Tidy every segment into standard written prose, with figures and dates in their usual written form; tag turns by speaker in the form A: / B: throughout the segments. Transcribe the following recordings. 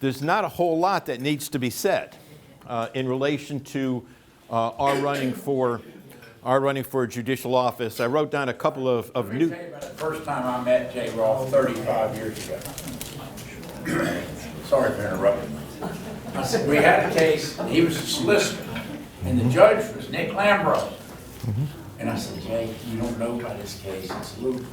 A: There's not a whole lot that needs to be said in relation to our running for judicial office. I wrote down a couple of new.
B: Let me tell you about the first time I met Jay Roth 35 years ago. Sorry for interrupting. I said, we had a case, and he was a solicitor, and the judge was Nick Lambro. And I said, Jay, you don't know about this case. It's a little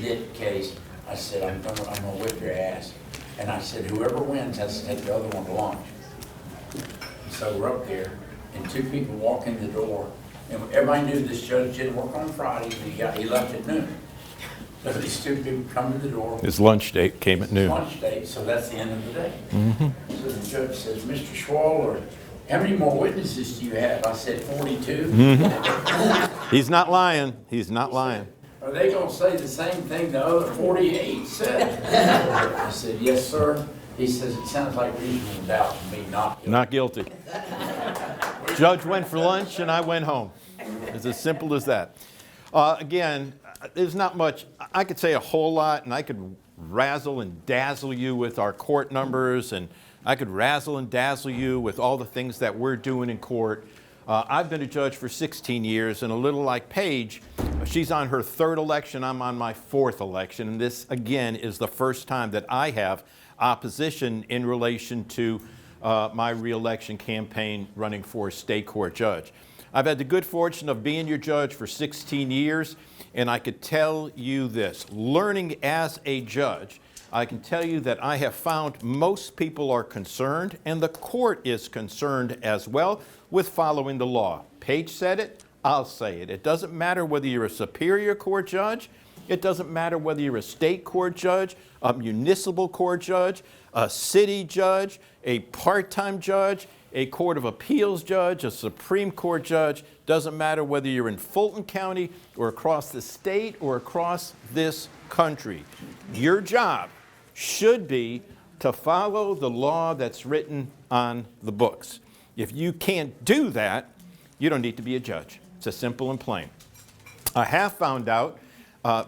B: nit case. I said, I'm gonna whip your ass. And I said, whoever wins has to take the other one to lunch. And so we're up there, and two people walk in the door. And everybody knew this judge didn't work on Fridays, and he left at noon. So these two people come to the door.
A: His lunch date came at noon.
B: Lunch date, so that's the end of the day. So the judge says, Mr. Schwaller, how many more witnesses do you have? I said, 42.
A: He's not lying. He's not lying.
B: Are they going to say the same thing the other 48 said? I said, yes, sir. He says, it sounds like reasonable doubt to me, not guilty.
A: Not guilty. Judge went for lunch and I went home. It's as simple as that. Again, there's not much. I could say a whole lot, and I could razzle and dazzle you with our court numbers, and I could razzle and dazzle you with all the things that we're doing in court. I've been a judge for 16 years, and a little like Paige, she's on her third election, I'm on my fourth election, and this, again, is the first time that I have opposition in relation to my reelection campaign running for state court judge. I've had the good fortune of being your judge for 16 years, and I could tell you this, learning as a judge, I can tell you that I have found most people are concerned, and the court is concerned as well, with following the law. Paige said it, I'll say it. It doesn't matter whether you're a superior court judge, it doesn't matter whether you're a state court judge, a municipal court judge, a city judge, a part-time judge, a court of appeals judge, a Supreme Court judge. Doesn't matter whether you're in Fulton County or across the state or across this country. Your job should be to follow the law that's written on the books. If you can't do that, you don't need to be a judge. It's as simple and plain. I have found out,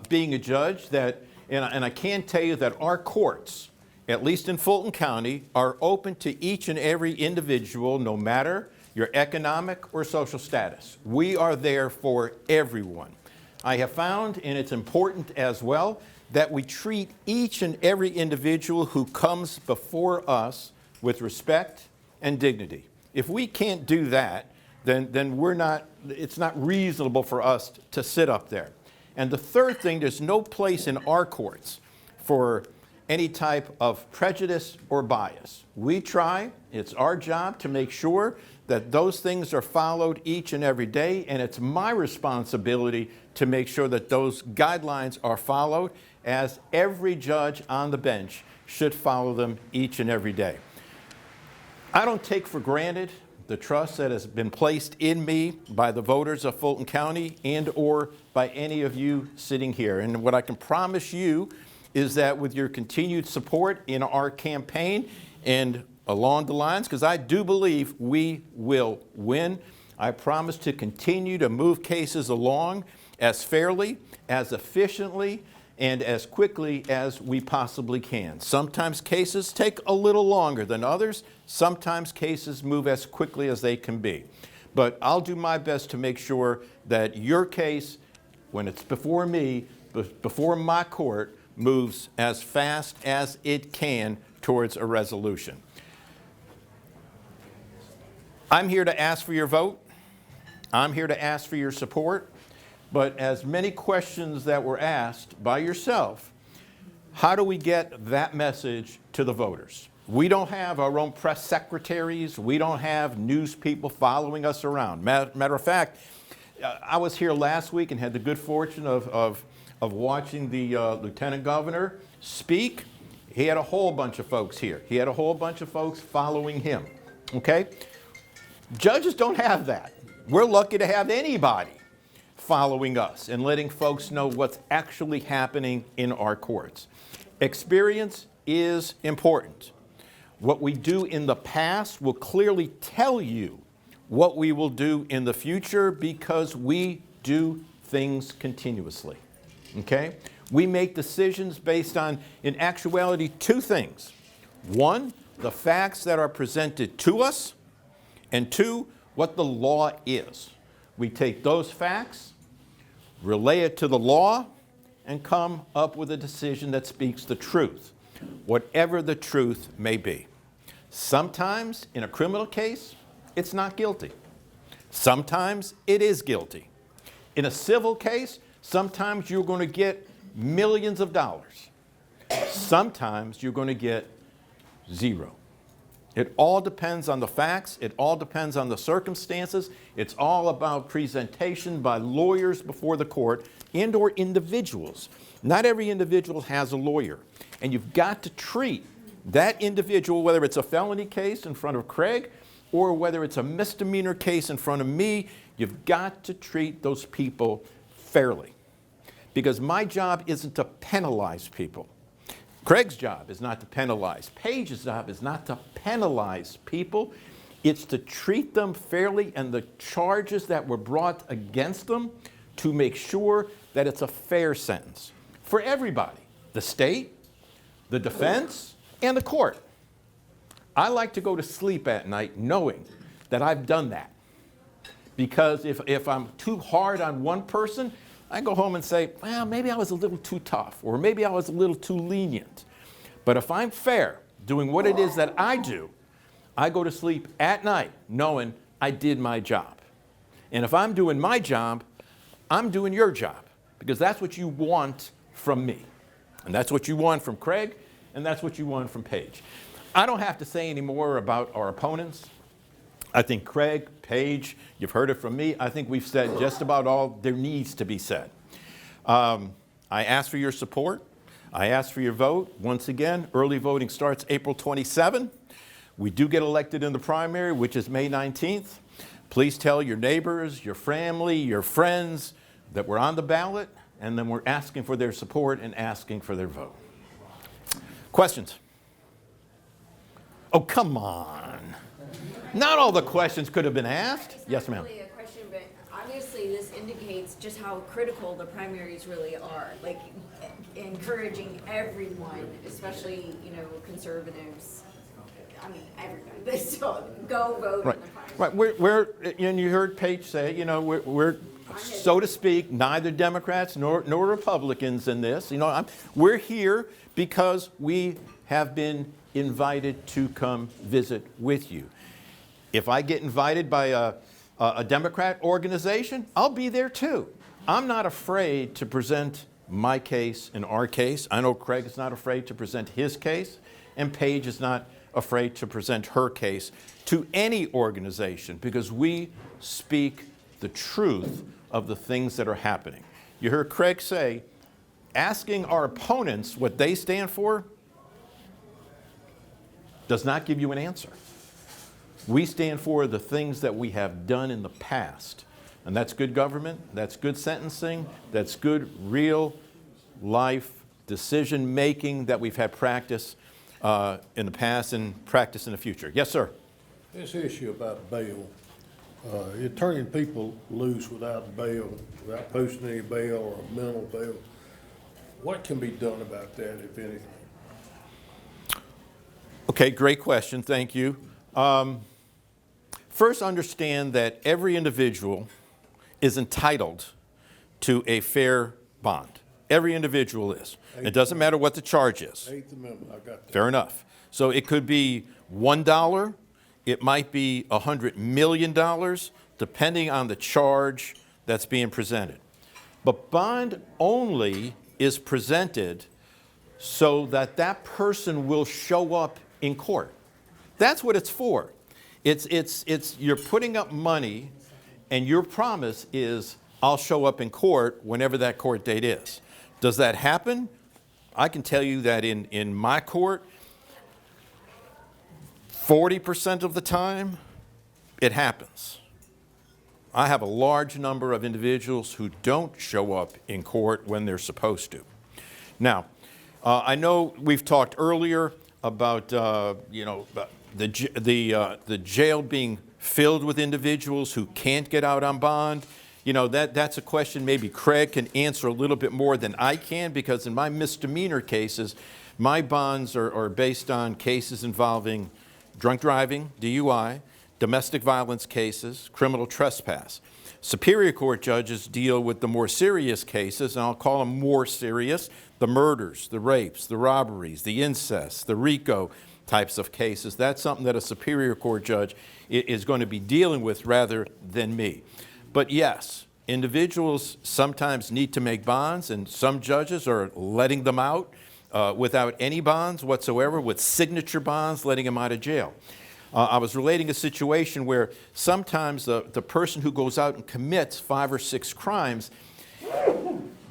A: being a judge, that, and I can tell you that our courts, at least in Fulton County, are open to each and every individual, no matter your economic or social status. We are there for everyone. I have found, and it's important as well, that we treat each and every individual who comes before us with respect and dignity. If we can't do that, then it's not reasonable for us to sit up there. And the third thing, there's no place in our courts for any type of prejudice or bias. We try, it's our job to make sure that those things are followed each and every day, and it's my responsibility to make sure that those guidelines are followed, as every judge on the bench should follow them each and every day. I don't take for granted the trust that has been placed in me by the voters of Fulton County and or by any of you sitting here. And what I can promise you is that with your continued support in our campaign and along the lines, because I do believe we will win, I promise to continue to move cases along as fairly, as efficiently, and as quickly as we possibly can. Sometimes cases take a little longer than others. Sometimes cases move as quickly as they can be. But I'll do my best to make sure that your case, when it's before me, before my court, moves as fast as it can towards a resolution. I'm here to ask for your vote. I'm here to ask for your support. But as many questions that were asked by yourself, how do we get that message to the voters? We don't have our own press secretaries. We don't have news people following us around. Matter of fact, I was here last week and had the good fortune of watching the Lieutenant Governor speak. He had a whole bunch of folks here. He had a whole bunch of folks following him, okay? Judges don't have that. We're lucky to have anybody following us and letting folks know what's actually happening in our courts. Experience is important. What we do in the past will clearly tell you what we will do in the future, because we do things continuously, okay? We make decisions based on, in actuality, two things. One, the facts that are presented to us, and two, what the law is. We take those facts, relay it to the law, and come up with a decision that speaks the truth, whatever the truth may be. Sometimes, in a criminal case, it's not guilty. Sometimes it is guilty. In a civil case, sometimes you're going to get millions of dollars. Sometimes you're going to get zero. It all depends on the facts. It all depends on the circumstances. It's all about presentation by lawyers before the court and or individuals. Not every individual has a lawyer. And you've got to treat that individual, whether it's a felony case in front of Craig or whether it's a misdemeanor case in front of me, you've got to treat those people fairly. Because my job isn't to penalize people. Craig's job is not to penalize. Paige's job is not to penalize people. It's to treat them fairly and the charges that were brought against them to make sure that it's a fair sentence for everybody, the state, the defense, and the court. I like to go to sleep at night knowing that I've done that. Because if I'm too hard on one person, I go home and say, well, maybe I was a little too tough, or maybe I was a little too lenient. But if I'm fair, doing what it is that I do, I go to sleep at night knowing I did my job. And if I'm doing my job, I'm doing your job, because that's what you want from me. And that's what you want from Craig, and that's what you want from Paige. I don't have to say any more about our opponents. I think Craig, Paige, you've heard it from me. I think we've said just about all there needs to be said. I ask for your support. I ask for your vote. Once again, early voting starts April 27. We do get elected in the primary, which is May 19th. Please tell your neighbors, your family, your friends that we're on the ballot, and then we're asking for their support and asking for their vote. Questions? Oh, come on. Not all the questions could have been asked. Yes, ma'am.
C: It's not really a question, but obviously this indicates just how critical the primaries really are. Like encouraging everyone, especially, conservatives, I mean, everybody, they still go vote
A: Right.
C: in the primary.
A: Right. We're, and you heard Paige say, we're so to speak, neither Democrats nor Republicans in this. We're here because we have been invited to come visit with you. If I get invited by a Democrat organization, I'll be there too. I'm not afraid to present my case and our case. I know Craig is not afraid to present his case, and Paige is not afraid to present her case to any organization, because we speak the truth of the things that are happening. You heard Craig say, asking our opponents what they stand for does not give you an answer. We stand for the things that we have done in the past. And that's good government, that's good sentencing, that's good real life decision making that we've had practice in the past and practice in the future. Yes, sir.
D: This issue about bail, you're turning people loose without bail, without posting any bail or a mental bail. What can be done about that, if anything?
A: Okay, great question. Thank you. First, understand that every individual is entitled to a fair bond. Every individual is. It doesn't matter what the charge is.
D: Eighth Amendment, I got that.
A: Fair enough. So it could be $1, it might be $100 million, depending on the charge that's being presented. But bond only is presented so that that person will show up in court. That's what it's for. It's you're putting up money, and your promise is, I'll show up in court whenever that court date is. Does that happen? I can tell you that in my court, 40% of the time, it happens. I have a large number of individuals who don't show up in court when they're supposed to. Now, I know we've talked earlier about the jail being filled with individuals who can't get out on bond. That's a question maybe Craig can answer a little bit more than I can, because in my misdemeanor cases, My bonds are based on cases involving drunk driving, DUI, domestic violence cases, criminal trespass. Superior Court judges deal with the more serious cases, and I'll call them more serious, the murders, the rapes, the robberies, the incest, the RICO types of cases. That's something that a Superior Court judge is going to be dealing with rather than me. But yes, individuals sometimes need to make bonds, and some judges are letting them out without any bonds whatsoever, with signature bonds, letting them out of jail. I was relating a situation where sometimes the person who goes out and commits 5 or 6 crimes,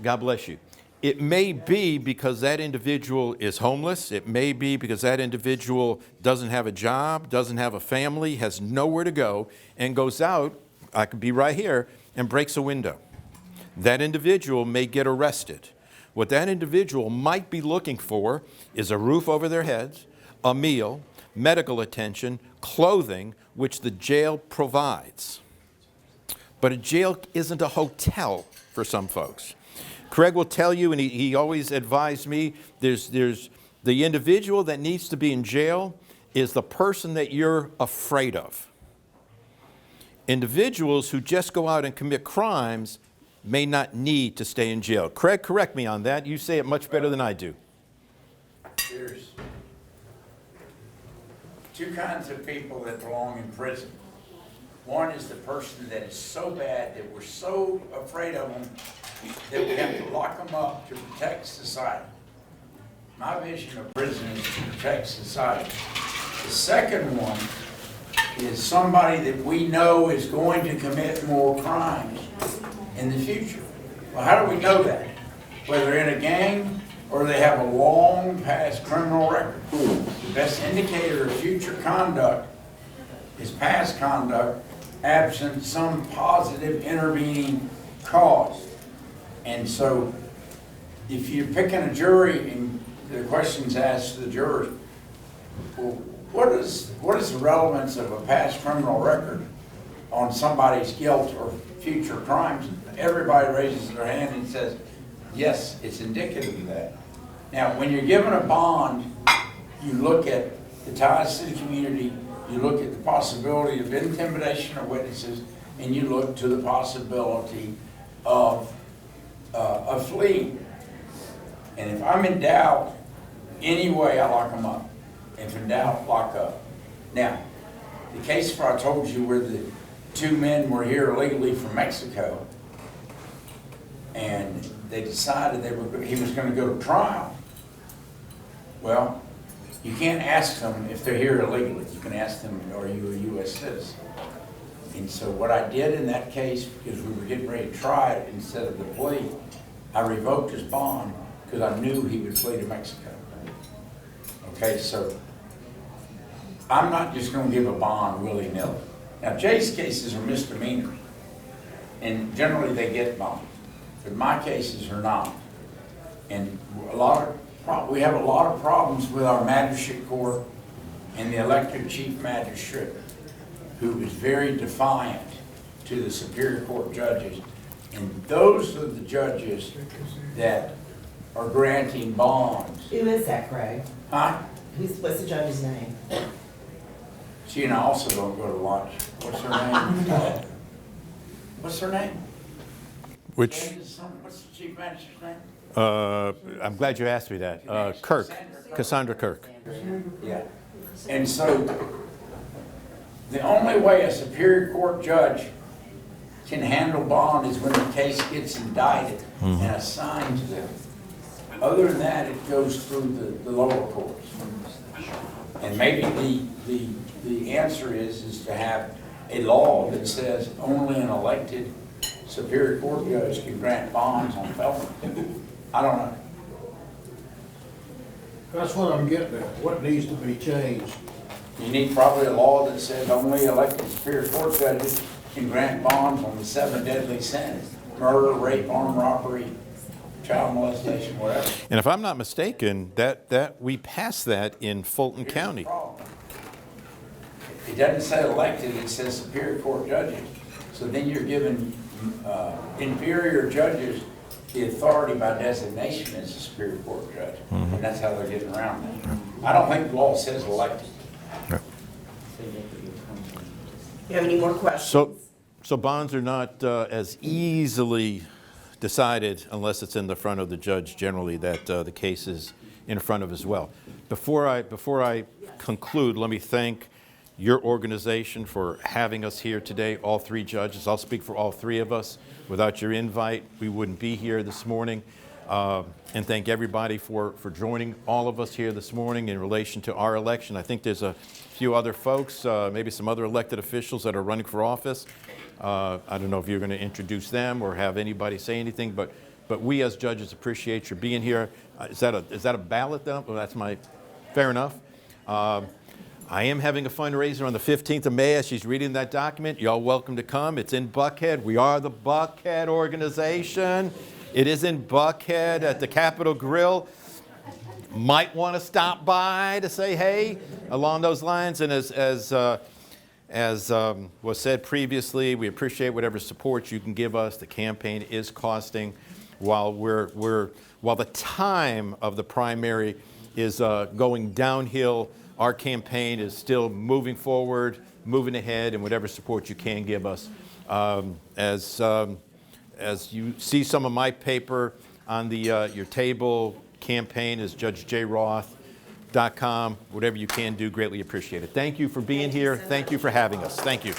A: God bless you, it may be because that individual is homeless. It may be because that individual doesn't have a job, doesn't have a family, has nowhere to go, and goes out, I could be right here, and breaks a window. That individual may get arrested. What that individual might be looking for is a roof over their heads, a meal, medical attention, clothing, which the jail provides. But a jail isn't a hotel for some folks. Craig will tell you, and he always advised me, there's the individual that needs to be in jail is the person that you're afraid of. Individuals who just go out and commit crimes may not need to stay in jail. Craig, correct me on that. You say it much better than I do.
B: There's two kinds of people that belong in prison. One is the person that is so bad that we're so afraid of them that we have to lock them up to protect society. My vision of prison is to protect society. The second one is somebody that we know is going to commit more crimes in the future. Well, how do we know that? Whether they're in a gang or they have a long past criminal record. The best indicator of future conduct is past conduct absent some positive intervening cause. And so if you're picking a jury and the questions asked to the jurors, well, what is the relevance of a past criminal record on somebody's guilt or future crimes? Everybody raises their hand and says, yes, it's indicative of that. Now, when you're given a bond, you look at the ties to the community, you look at the possibility of intimidation of witnesses, and you look to the possibility of fleeing. And if I'm in doubt, anyway, I lock them up. If in doubt, lock up. Now, the case where I told you where the 2 men were here illegally from Mexico, and they decided he was going to go to trial. Well, you can't ask them if they're here illegally. You can ask them, are you a U.S. citizen? And so what I did in that case, because we were getting ready to try it instead of the plea, I revoked his bond because I knew he would flee to Mexico. Okay, so I'm not just going to give a bond willy-nilly. Now, Jay's cases are misdemeanors, and generally they get bonds, but my cases are not. And we have a lot of problems with our magistrate court and the elected chief magistrate, who is very defiant to the Superior Court judges. And those are the judges that are granting bonds.
E: Who is that, Craig?
B: Huh?
E: What's the judge's name?
B: She and I also don't go to lunch. What's her name? What's her name?
A: Which,
B: What's the chief magistrate's name?
A: I'm glad you asked me that. Kirk, Cassandra Kirk.
B: Yeah. And so the only way a Superior Court judge can handle bond is when the case gets indicted and assigned to them. Other than that, it goes through the lower courts. And maybe the answer is to have a law that says only an elected Superior Court judge can grant bonds on felony. I don't know.
D: That's what I'm getting at. What needs to be changed?
B: You need probably a law that says only elected Superior Court judges can grant bonds on the 7 deadly sins: murder, rape, armed robbery, child molestation, whatever.
A: And if I'm not mistaken, that we passed that in Fulton
B: Here's
A: County.
B: the problem. It doesn't say elected, it says Superior Court judges. So then you're giving inferior judges the authority by designation is the Superior Court judge, and that's how they're getting around that. I don't think the law says elected.
E: You have any more questions?
A: So bonds are not as easily decided unless it's in the front of the judge generally that the case is in front of as well. Before I conclude, let me thank your organization for having us here today, all three judges. I'll speak for all three of us. Without your invite, we wouldn't be here this morning. And thank everybody for joining all of us here this morning in relation to our election. I think there's a few other folks, maybe some other elected officials that are running for office. I don't know if you're going to introduce them or have anybody say anything, but we as judges appreciate your being here. Is that a ballot though? Well, that's fair enough. I am having a fundraiser on the 15th of May as she's reading that document. Y'all welcome to come. It's in Buckhead. We are the Buckhead organization. It is in Buckhead at the Capitol Grill. Might want to stop by to say hey along those lines. And as was said previously, we appreciate whatever support you can give us. The campaign is costing. While the time of the primary is going downhill, our campaign is still moving forward, moving ahead, and whatever support you can give us. As you see some of my paper on your table, campaign is judgejroth.com. Whatever you can do, greatly appreciate it. Thank you for being here. Thank you for having us. Thank you.